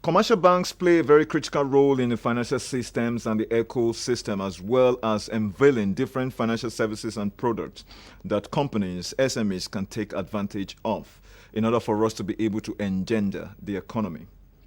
Commercial banks play a very critical role in the financial systems and the ecosystem, as well as unveiling different financial services and products that companies, SMEs, can take advantage of in order for us to be able to engender the economy.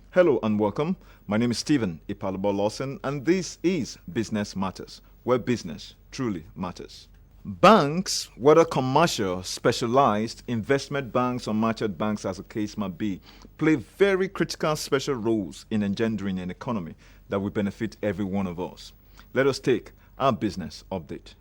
Hello and welcome. My name is Stephen Ipalabo Lawson, and this is Business Matters, where business truly matters. Banks, whether commercial, specialized, investment banks, or merchant banks, as the case might be, play very critical special roles in engendering an economy that will benefit every one of us. Let us take our business update.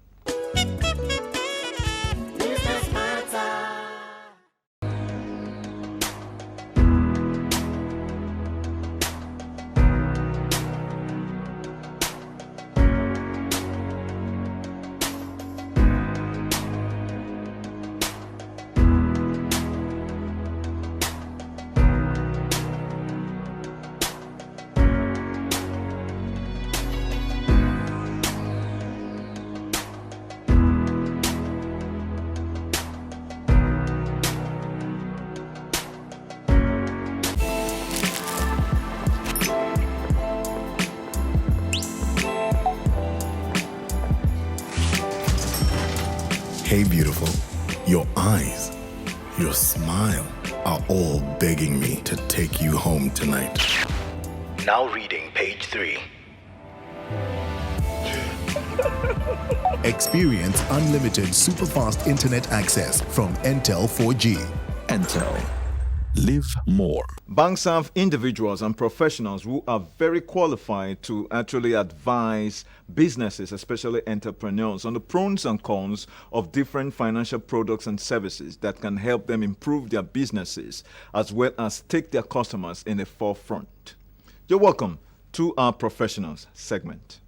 Hey beautiful, your eyes, your smile are all begging me to take you home tonight. Now reading page 3. Experience unlimited super-fast internet access from Entel 4G. Entel. Live more. Banks have individuals and professionals who are very qualified to actually advise businesses, especially entrepreneurs, on the pros and cons of different financial products and services that can help them improve their businesses as well as take their customers in the forefront. You're welcome to our professionals segment.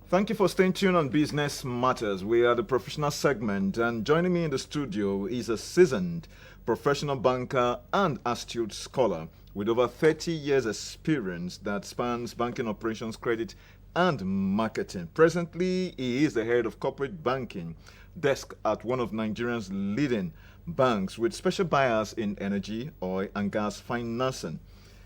Thank you for staying tuned on Business Matters. We are the professional segment, and joining me in the studio is a seasoned professional banker and astute scholar with over 30 years experience that spans banking operations, credit, and marketing. Presently, he is the head of corporate banking desk at one of Nigeria's leading banks with special bias in energy, oil, and gas financing.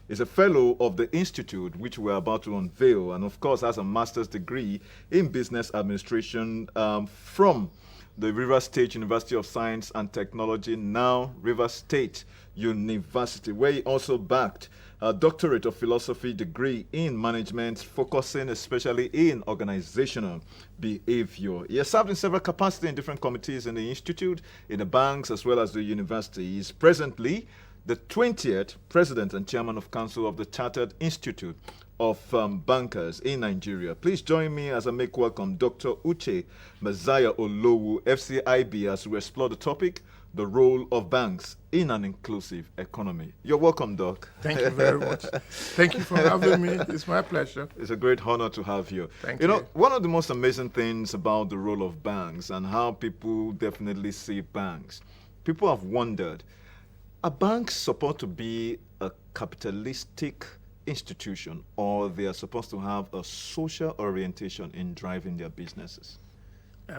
Is a fellow of the institute, which we're about to unveil, and of course has a master's degree in business administration from the Rivers State University of Science and Technology, now Rivers State University, where he also backed a doctorate of philosophy degree in management, focusing especially in organizational behavior. He has served in several capacities in different committees in the institute, in the banks, as well as the university. He is presently the 20th President and Chairman of Council of the Chartered Institute of Bankers in Nigeria. Please join me as I make welcome Dr. Uche Olowu, FCIB, as we explore the topic, the role of banks in an inclusive economy. You're welcome, Doc. Thank you very much. Thank you for having me. It's my pleasure. It's a great honor to have you. Thank you. you. Know, one of the most amazing things about the role of banks and how people definitely see banks, people have wondered, are banks supposed to be a capitalistic institution, or they are supposed to have a social orientation in driving their businesses?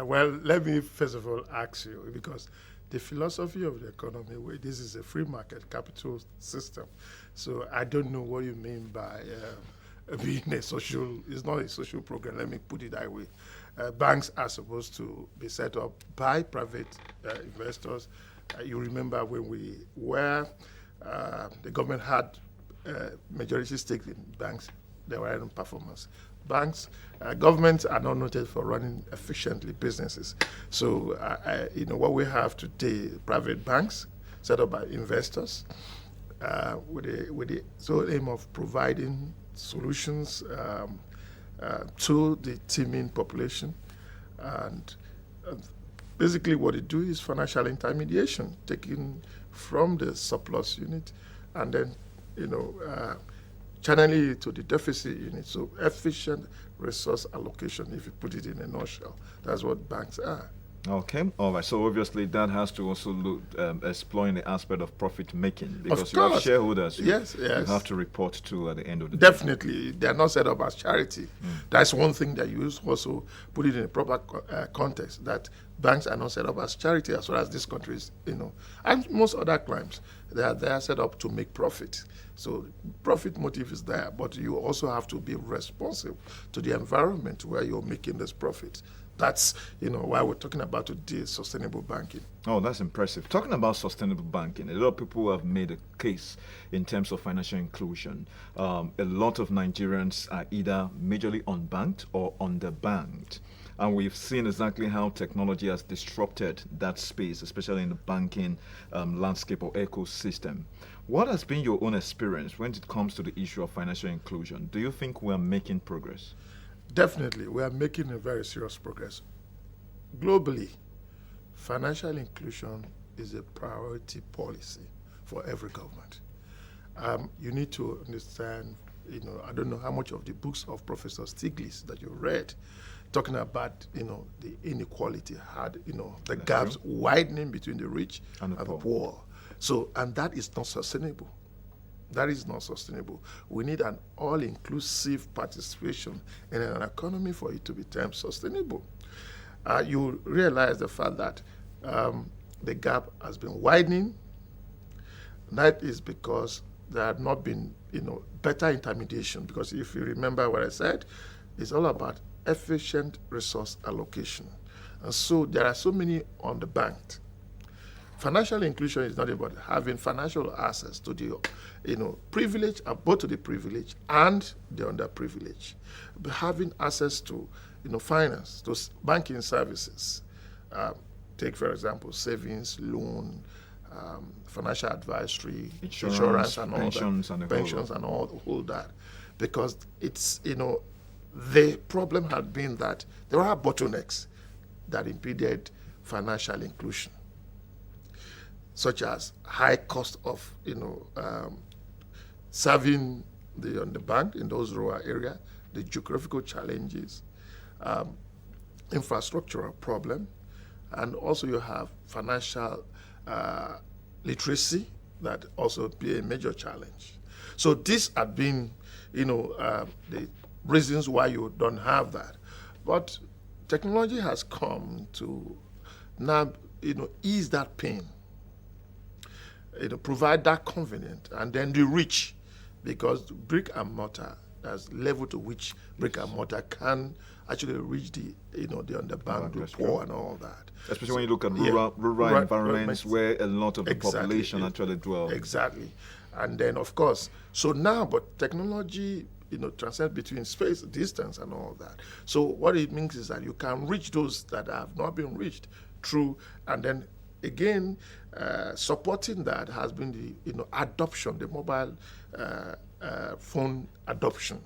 Well, let me first of all ask you, because the philosophy of the economy, this is a free market capital system. So I don't know what you mean by being a social, it's not a social program, let me put it that way. Banks are supposed to be set up by private investors. You remember when the government had majority stake in banks, they were in performance. Banks, governments are not noted for running efficiently businesses. So, what we have today, private banks set up by investors with the sole aim of providing solutions to the teeming population. And basically, what they do is financial intermediation, taking from the surplus unit and then, channeling it to the deficit unit. So efficient resource allocation, if you put it in a nutshell, that's what banks are. Okay, all right. So obviously that has to also look exploring the aspect of profit making, because Of you have course. shareholders. Yes, You yes. have to report to at the end of the day. Definitely, they are not set up as charity. That's one thing that you also put it in a proper context, that banks are not set up as charity as well as this country is, and most other clients. They are set up to make profit. So profit motive is there, but you also have to be responsive to the environment where you're making this profit. That's why we're talking about today sustainable banking. Oh, that's impressive. Talking about sustainable banking, a lot of people have made a case in terms of financial inclusion. A lot of Nigerians are either majorly unbanked or underbanked. And we've seen exactly how technology has disrupted that space, especially in the banking landscape or ecosystem. What has been your own experience when it comes to the issue of financial inclusion? Do you think we are making progress? Definitely, we are making a very serious progress. Globally, financial inclusion is a priority policy for every government. You need to understand, I don't know how much of the books of Professor Stiglitz that you read, talking about, the inequality, the gaps widening between the rich and the poor. So, and that is not sustainable. That is not sustainable. We need an all-inclusive participation in an economy for it to be termed sustainable. You realize the fact that the gap has been widening. That is because there had not been, better intermediation. Because if you remember what I said, it's all about efficient resource allocation. And so there are so many underbanked. Financial inclusion is not about having financial access to the, privilege, both to the privileged and the underprivileged. But having access to, finance, to banking services. Take, for example, savings, loan, financial advisory, insurance and all pensions, that, and pensions and all that. Because it's, the problem had been that there are bottlenecks that impeded financial inclusion, such as high cost of, serving the underbanked in those rural areas, the geographical challenges, infrastructural problem, and also you have financial literacy that also be a major challenge. So these have been, the reasons why you don't have that. But technology has come to now, ease that pain. Provide that convenience, and then the rich, because brick and mortar, there's level to which brick and mortar can actually reach the underbanked, the poor, and all that. Especially when you look at rural environments where a lot of the population actually dwell. Exactly, and then of course, so now, but technology, transcends between space, distance, and all that. So what it means is that you can reach those that have not been reached through, and then again, supporting that has been the adoption, the mobile phone adoption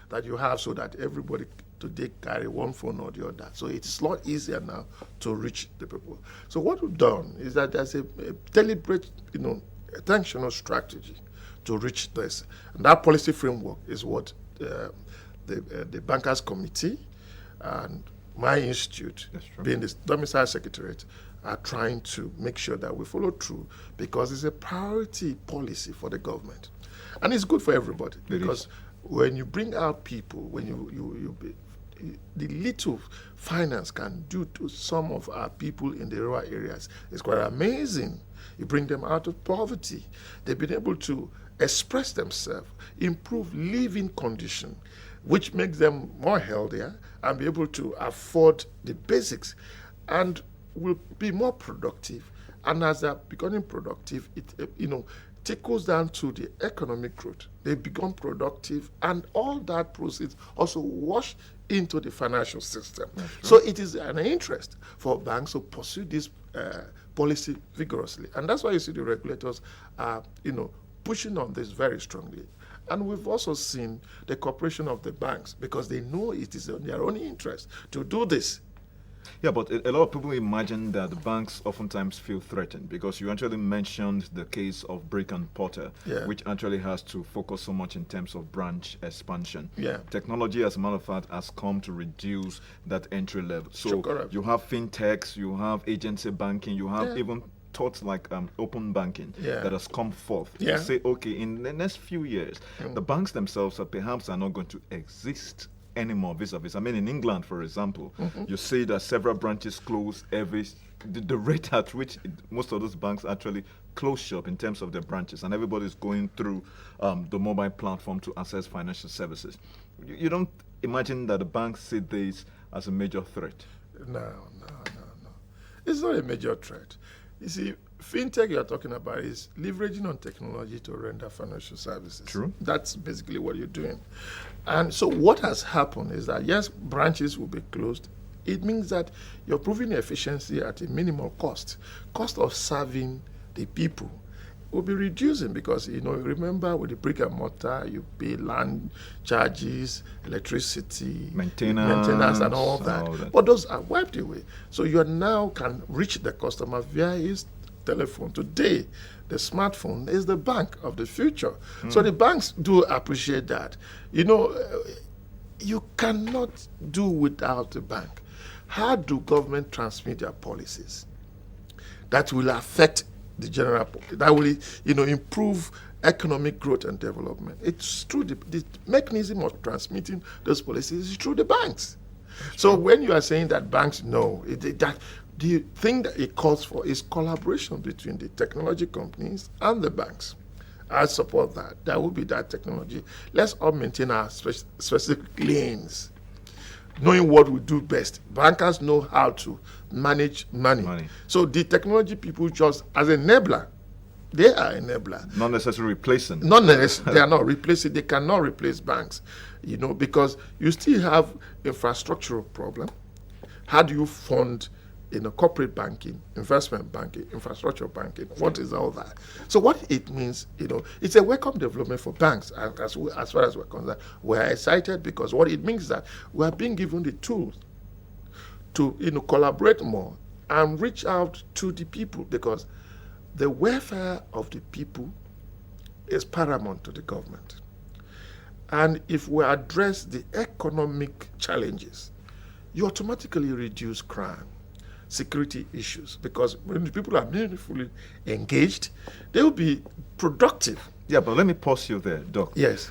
that you have, so that everybody today carry one phone or the other. So it's a lot easier now to reach the people. So what we've done is that there's a deliberate, intentional strategy to reach this. And that policy framework is what the Bankers Committee and my institute, being the domicile secretariat, are trying to make sure that we follow through, because it's a priority policy for the government. And it's good for everybody, because when you bring out people, when the little finance can do to some of our people in the rural areas is quite amazing. You bring them out of poverty. They've been able to express themselves, improve living condition, which makes them more healthier and be able to afford the basics, and will be more productive. And as they're becoming productive, it trickles down to the economic growth. They become productive, and all that proceeds also wash into the financial system. So it is an interest for banks to pursue this policy vigorously, and that's why you see the regulators are, pushing on this very strongly. And we've also seen the cooperation of the banks, because they know it is in their own interest to do this. Yeah, but a lot of people imagine that the banks oftentimes feel threatened because you actually mentioned the case of brick and mortar, Yeah. which actually has to focus so much in terms of branch expansion. Yeah. Technology, as a matter of fact, has come to reduce that entry level. So Sure, correct. you have fintechs, you have agency banking, you have Yeah. even thoughts like open banking Yeah. that has come forth Yeah. to say, okay, in the next few years, the banks themselves are perhaps are not going to exist anymore vis-a-vis. I mean, in England, for example, you see that several branches close the rate at which most of those banks actually close shop in terms of their branches, and everybody's going through the mobile platform to access financial services. You don't imagine that the banks see this as a major threat? No. It's not a major threat. You see, fintech you're talking about is leveraging on technology to render financial services. True. That's basically what you're doing. And so what has happened is that, yes, branches will be closed. It means that you're proving efficiency at a minimal cost. Cost of serving the people will be reducing because, remember with the brick and mortar, you pay land charges, electricity, Maintenance, and all that. all that. But those are wiped away. So you now can reach the customer via his telephone. Today, the smartphone is the bank of the future. So the banks do appreciate that. You cannot do without the bank. How do government transmit their policies that will affect the general public, that will improve economic growth and development? It's through the mechanism of transmitting those policies is through the banks. So when you are saying that banks know, that the thing that it calls for is collaboration between the technology companies and the banks. I support that. That will be that technology. Let's all maintain our specific lanes, knowing what we do best. Bankers know how to manage money. So the technology people just as enabler, they are enabler. Not necessarily replacing. Not necessarily, they are not replacing. They cannot replace banks, because you still have infrastructural problem. How do you fund corporate banking, investment banking, infrastructure banking? What is all that? So what it means, it's a welcome development for banks as far as we're concerned. We're excited because what it means is that we are being given the tools to collaborate more and reach out to the people, because the welfare of the people is paramount to the government. And if we address the economic challenges, you automatically reduce crime, security issues, because when the people are meaningfully engaged, they will be productive. Yeah, but let me pause you there, Doc. Yes.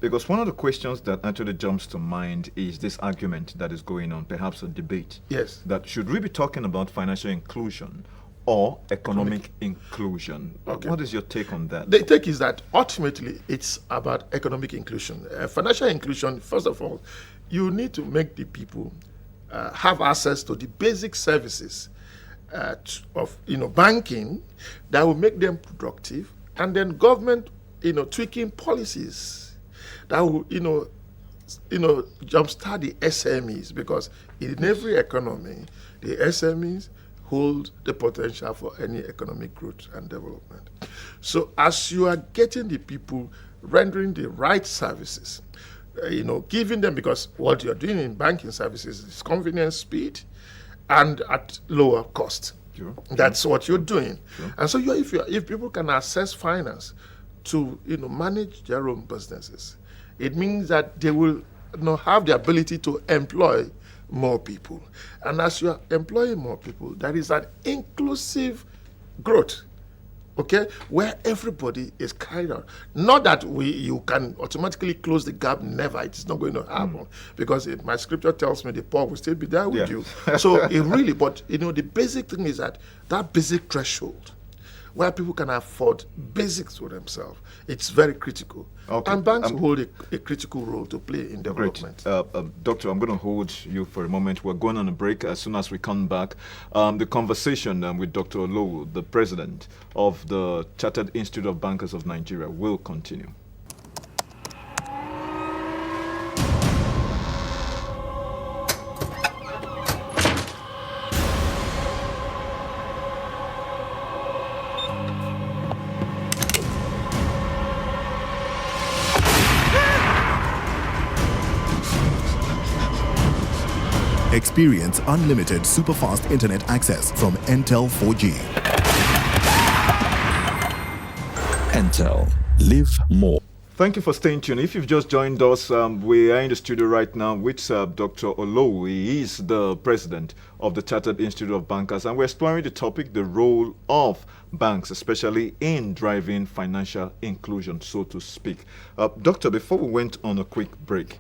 Because one of the questions that actually jumps to mind is this argument that is going on, perhaps a debate. Yes. That should we be talking about financial inclusion or economic inclusion? Okay. What is your take on that? The take is that ultimately it's about economic inclusion. Financial inclusion, first of all, you need to make the people have access to the basic services of banking that will make them productive, and then government tweaking policies that will jumpstart the SMEs, because in every economy the SMEs hold the potential for any economic growth and development. So as you are getting the people, rendering the right services, giving them, because what you're doing in banking services is convenience, speed, and at lower cost. Sure. That's what you're doing. Sure. And so if people can access finance to manage their own businesses, it means that they will have the ability to employ more people. And as you are employing more people, there is an inclusive growth, okay, where everybody is carried out. Not that you can automatically close the gap. Never. It's not going to happen, because my scripture tells me the poor will still be there with you. So it really, but the basic thing is that basic threshold where people can afford basics for themselves, it's very critical. Okay. And banks hold a critical role to play in development. Great. Doctor, I'm going to hold you for a moment. We're going on a break. As soon as we come back, the conversation with Dr. Olowu, the president of the Chartered Institute of Bankers of Nigeria, will continue. Experience unlimited super-fast internet access from Entel 4G. Entel. Live more. Thank you for staying tuned. If you've just joined us, we are in the studio right now with Dr. Olowu. He is the president of the Chartered Institute of Bankers, and we're exploring the topic, the role of banks, especially in driving financial inclusion, so to speak. Doctor, before we went on a quick break,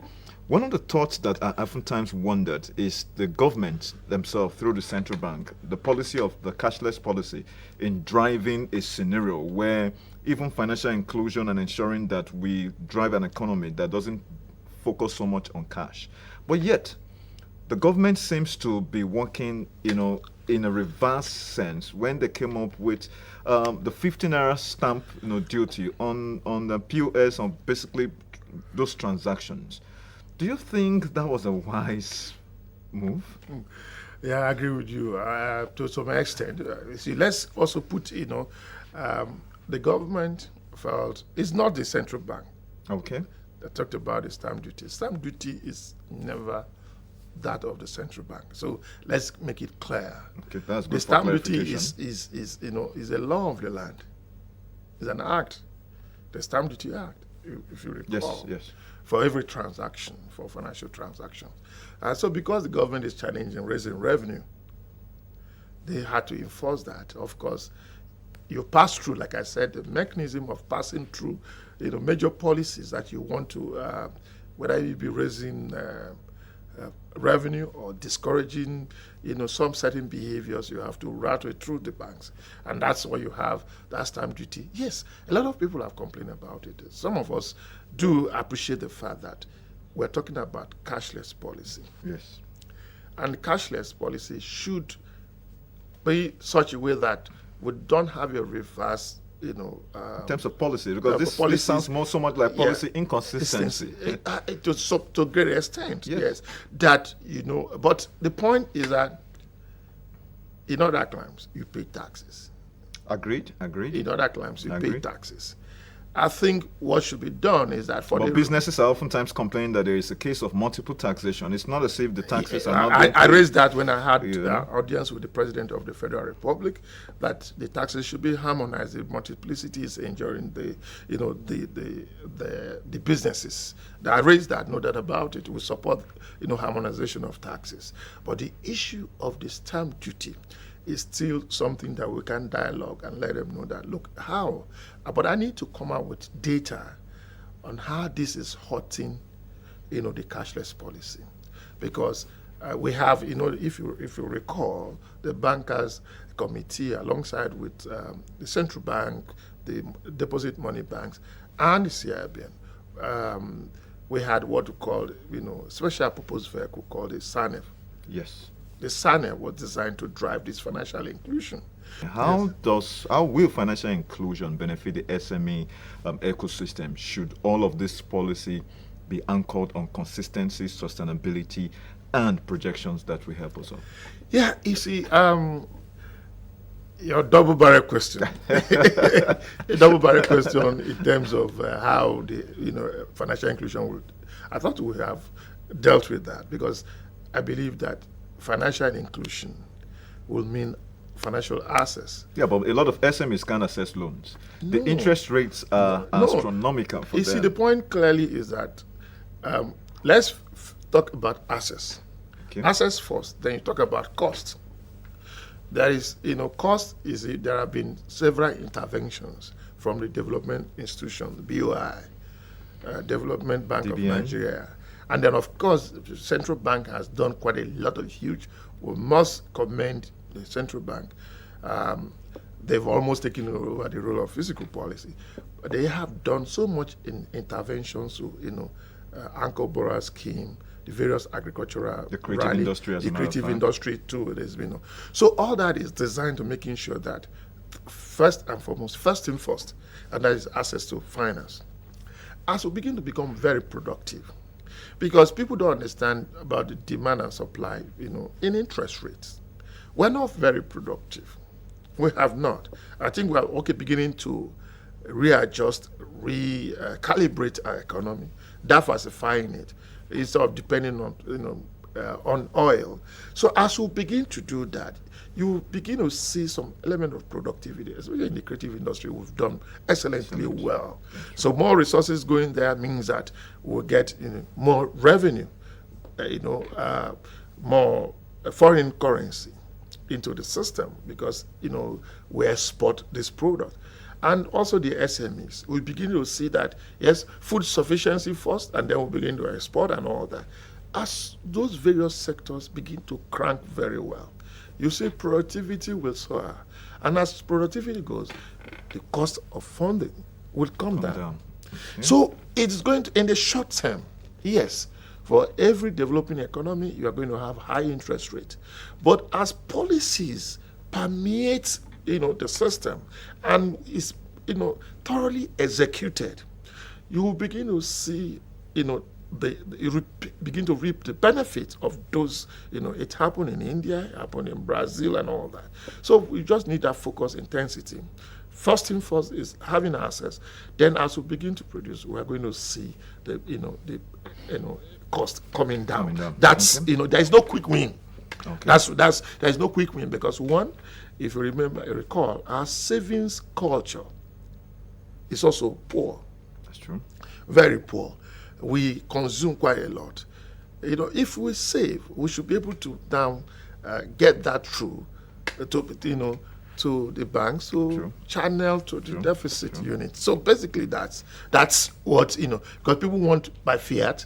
one of the thoughts that I oftentimes wondered is the government themselves, through the central bank, the policy of the cashless policy in driving a scenario where even financial inclusion and ensuring that we drive an economy that doesn't focus so much on cash. But yet, the government seems to be working, in a reverse sense when they came up with the 15 naira stamp, duty on the POS, on basically those transactions. Do you think that was a wise move? Yeah, I agree with you to some extent. See, let's also put, the government felt it's not the central bank. Okay. That talked about the stamp duty. Stamp duty is never that of the central bank. So let's make it clear. Okay, that's good. The stamp duty is a law of the land. It's an act, the Stamp Duty Act, if you recall. Yes. For every transaction, for financial transactions. And so because the government is challenging raising revenue, they had to enforce that. Of course, you pass through, like I said, the mechanism of passing through, major policies that you want to, whether you be raising revenue or discouraging, some certain behaviors, you have to route it through the banks. And that's why you have that stamp duty. Yes, a lot of people have complained about it. Some of us do appreciate the fact that we're talking about cashless policy. Yes. And cashless policy should be such a way that we don't have a reverse, in terms of policy, because this sounds so much like policy inconsistency. To a great extent, yes. That, but the point is that in other climes, you pay taxes. Agreed. In other climes, you pay taxes. I think what should be done is that but businesses are oftentimes complaining that there is a case of multiple taxation. It's not as if the taxes are not. I raised that when I had audience with the President of the Federal Republic, that the taxes should be harmonized. The multiplicity is enduring the businesses. I raised that, no doubt about it. We support harmonization of taxes, but the issue of the stamp duty is still something that we can dialogue and let them know that, look, how? But I need to come out with data on how this is hurting, the cashless policy. Because we have, if you recall, the bankers committee alongside with the central bank, the deposit money banks, and the CIBN, we had what we called, special purpose vehicle called the SANEF. Yes. The SANEF was designed to drive this financial inclusion. How will financial inclusion benefit the SME ecosystem? Should all of this policy be anchored on consistency, sustainability, and projections that will help us all? Yeah, you see, your double-barrel question. A double-barrel question in terms of how the financial inclusion would. I thought we have dealt with that because I believe that financial inclusion will mean financial access. Yeah, but a lot of SMEs can't access loans. The interest rates are astronomical for them. You see, the point clearly is that let's talk about access. Okay. Access first, then you talk about cost. There is, cost is there have been several interventions from the development institution, the BOI, Development Bank CIBN. Of Nigeria. And then, of course, the central bank has done quite a lot of huge. We must commend the central bank. They've almost taken over the role of fiscal policy. But they have done so much in interventions to, anchor borrower scheme, the various agricultural, the creative industry, as the creative industry too. There's been so all that is designed to making sure that first and foremost, first thing first, and that is access to finance. As we begin to become very productive. Because people don't understand about the demand and supply, in interest rates. We're not very productive. We have not. I think we're beginning to readjust, recalibrate our economy, diversifying it, instead of depending on, on oil. So as we begin to do that, you begin to see some element of productivity, especially in the creative industry. We've done excellently well. So more resources going there means that we'll get more revenue, more foreign currency into the system because, we export this product. And also the SMEs. We begin to see that, yes, food sufficiency first, and then we begin to export and all that. As those various sectors begin to crank very well, you see productivity will soar. And as productivity goes, the cost of funding will come down. Okay. So it's going to, in the short term, yes, for every developing economy, you are going to have high interest rate. But as policies permeate, the system and is, thoroughly executed, you will begin to see, you begin to reap the benefits of those. It happened in India, it happened in Brazil and all that. So we just need that focus intensity. First thing first is having access. Then as we begin to produce, we are going to see the cost coming down. That's, okay. There is no quick win. Okay. There is no quick win because one, if you recall, our savings culture is also poor. That's true. Very poor. We consume quite a lot. If we save, we should be able to now get that through to the banks, so channel to the deficit unit. So basically, that's what because people want by fiat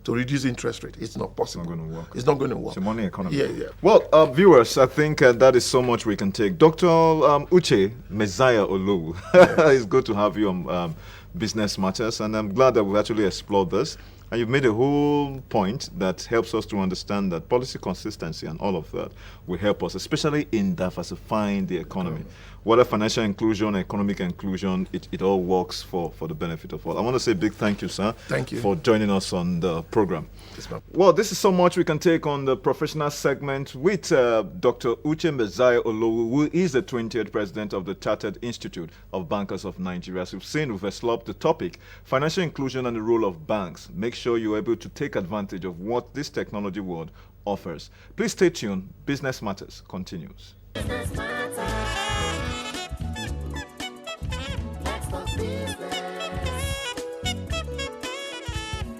to reduce interest rate. It's not possible. It's not going to work. It's a money economy. Yeah. Well, viewers, I think that is so much we can take. Dr. Uche Messiah Olowu, it's good to have you on Business Matters, and I'm glad that we actually explored this. And you've made a whole point that helps us to understand that policy consistency and all of that will help us, especially in diversifying the economy. Whether financial inclusion, economic inclusion, it all works for the benefit of all. I want to say a big thank you, sir. Thank you for joining us on the program. Yes, ma'am. Well, this is so much we can take on the professional segment with Dr. Uche Messiah Olowu, who is the 20th president of the Chartered Institute of Bankers of Nigeria. As you've seen, we've explored the topic, financial inclusion and the role of banks. Make sure you're able to take advantage of what this technology world offers. Please stay tuned. Business Matters continues. Business Matters. Let's talk business.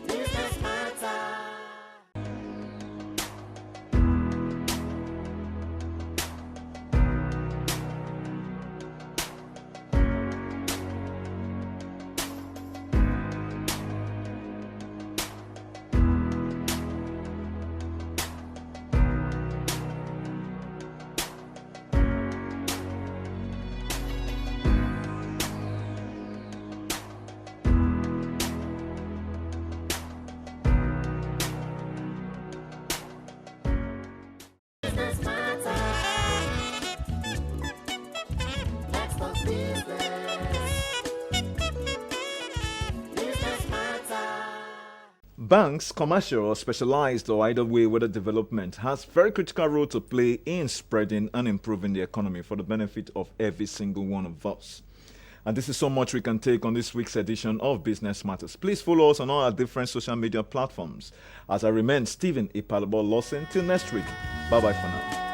Business Matters. Business Matters. Let's talk business. Business Matters. Banks, commercial or specialized or either way, whether development, has very critical role to play in spreading and improving the economy for the benefit of every single one of us. And this is so much we can take on this week's edition of Business Matters. Please follow us on all our different social media platforms. As I remain Stephen Ipalabo Lawson, till next week. Bye-bye for now.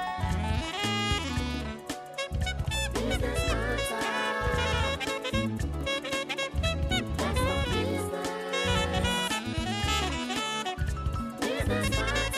Business Matters. Let's talk business. Business Matters.